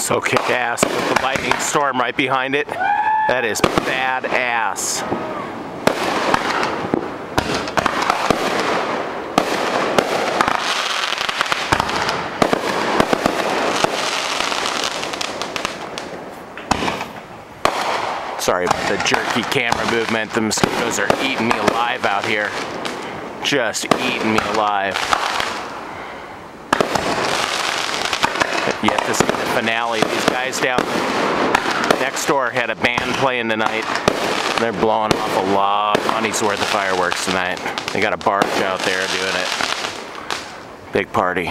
So kick-ass with the lightning storm right behind it. That is badass. Sorry about the jerky camera movement. The mosquitoes are eating me alive out here. Just eating me alive. Yet to see the finale. These guys down next door had a band playing tonight. They're blowing off a lot of money's worth of fireworks tonight. They got a barge out there doing it. Big party.